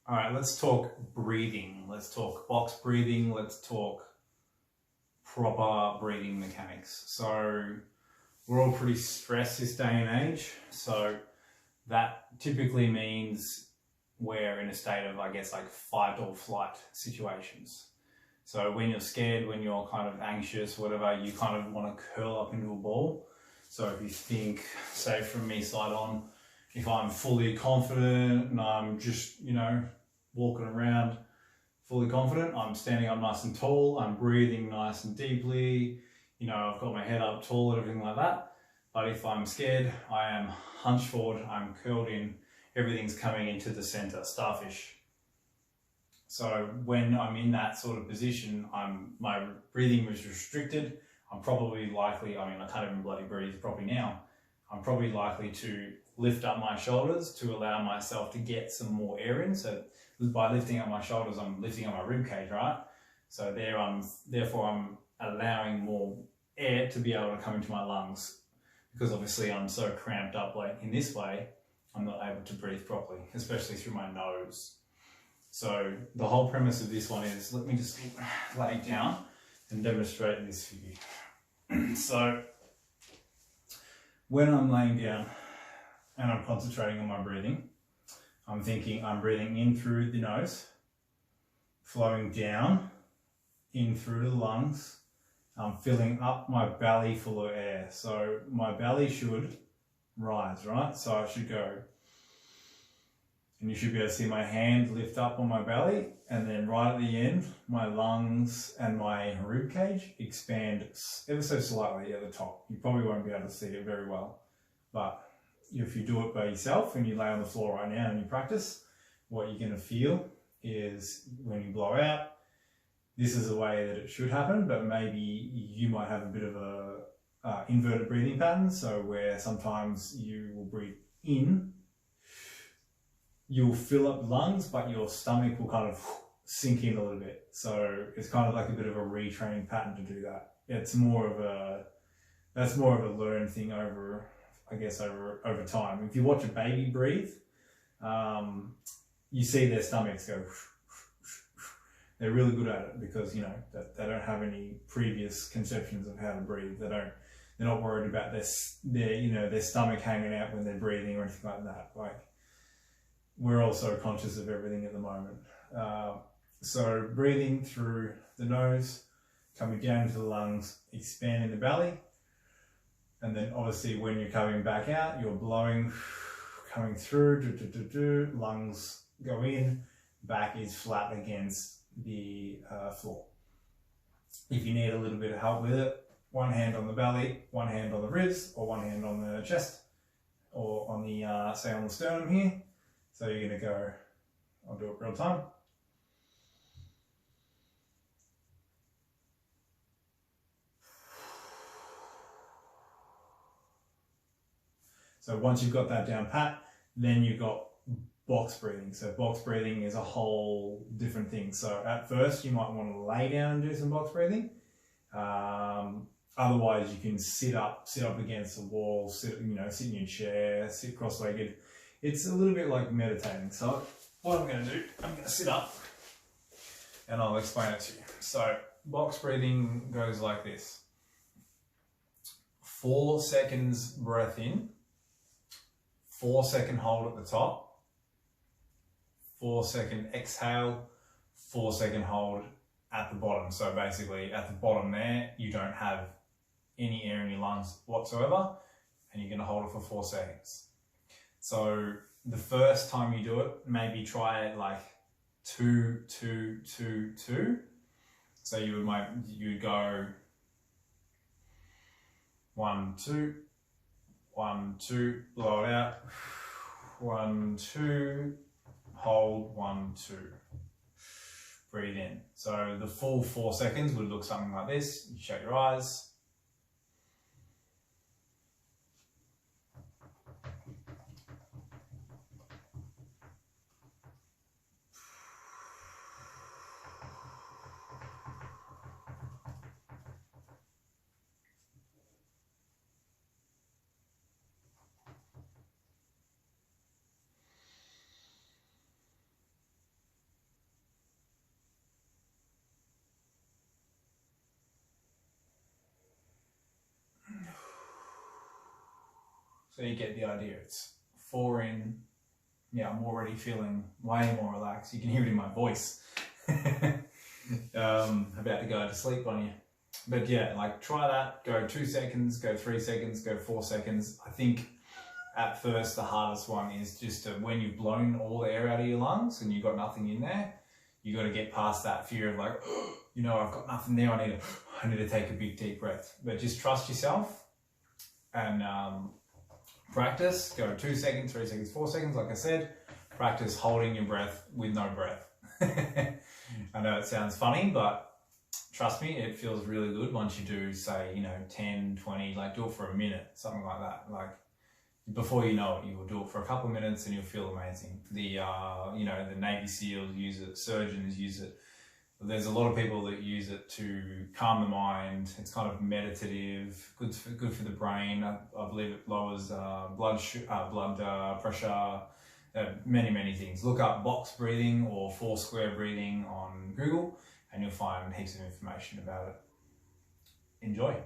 All right, let's talk breathing. Let's talk box breathing. Let's talk proper breathing mechanics. So we're all pretty stressed this day and age. So that typically means we're in a state of, I guess, like fight or flight situations. So when you're scared, when you're kind of anxious, whatever, you kind of want to curl up into a ball. So if you think, say from me side on, if I'm fully confident and I'm just, walking around fully confident, I'm standing up nice and tall, I'm breathing nice and deeply, I've got my head up tall and everything like that. But if I'm scared, I am hunched forward, I'm curled in, everything's coming into the center, starfish. So when I'm in that sort of position, my breathing is restricted. I'm probably likely, I can't even bloody breathe properly now. I'm probably likely to lift up my shoulders to allow myself to get some more air in. So by lifting up my shoulders, I'm lifting up my rib cage, right? So therefore I'm allowing more air to be able to come into my lungs, because obviously I'm so cramped up like in this way, I'm not able to breathe properly, especially through my nose. So the whole premise of this one is, let me just lay down and demonstrate this for you. So when I'm laying down and I'm concentrating on my breathing, I'm thinking I'm breathing in through the nose, flowing down, in through the lungs. I'm filling up my belly full of air. So my belly should rise, right? So I should go, and you should be able to see my hand lift up on my belly, and then right at the end, my lungs and my rib cage expand ever so slightly at the top. You probably won't be able to see it very well, but if you do it by yourself and you lay on the floor right now and you practice, what you're going to feel is when you blow out, this is the way that it should happen, but maybe you might have a bit of a inverted breathing pattern. So where sometimes you will breathe in, you'll fill up the lungs, but your stomach will kind of sink in a little bit. So it's kind of like a bit of a retraining pattern to do that. That's more of a learned thing over time. If you watch a baby breathe, you see their stomachs go. They're really good at it because they don't have any previous conceptions of how to breathe. They're not worried about their stomach hanging out when they're breathing or anything like that. Like, we're also conscious of everything at the moment. So breathing through the nose, coming down into the lungs, expanding the belly. And then obviously when you're coming back out, you're blowing, coming through, lungs go in, back is flat against the floor. If you need a little bit of help with it, one hand on the belly, one hand on the ribs, or one hand on the chest, or on the, say on the sternum here. So you're gonna go, I'll do it real time. So once you've got that down pat, then you've got box breathing. So box breathing is a whole different thing. So at first you might want to lay down and do some box breathing. Otherwise you can sit up against the wall, sit in your chair, sit cross-legged. It's a little bit like meditating. So what I'm going to do, I'm going to sit up and I'll explain it to you. So box breathing goes like this. 4 seconds breath in, 4-second hold at the top, 4-second exhale, 4-second hold at the bottom. So basically at the bottom there, you don't have any air in your lungs whatsoever, and you're going to hold it for 4 seconds. So the first time you do it, maybe try it like 2, 2, 2, 2. So you would go 1, 2, 1, 2, blow it out, 1, 2, hold, 1, 2, breathe in. So the full 4 seconds would look something like this. You shut your eyes. So you get the idea. It's 4 in. Yeah, I'm already feeling way more relaxed. You can hear it in my voice. About to go to sleep on you. But yeah, like try that. Go 2 seconds, go 3 seconds, go 4 seconds. I think at first the hardest one is just when you've blown all the air out of your lungs and you've got nothing in there, you got to get past that fear of like, you know, I've got nothing there. I need to take a big deep breath. But just trust yourself and practice. Go 2 seconds, 3 seconds, 4 seconds. Like I said, practice holding your breath with no breath. I know it sounds funny, but trust me, it feels really good once you do, say, you know, 10, 20, like do it for a minute, something like that. Like before you know it, you will do it for a couple of minutes and you'll feel amazing. The, you know, the Navy SEALs use it, surgeons use it. There's a lot of people that use it to calm the mind. It's kind of meditative, good for the brain. I believe it lowers blood pressure, many things. Look up box breathing or 4 square breathing on Google and you'll find heaps of information about it. Enjoy.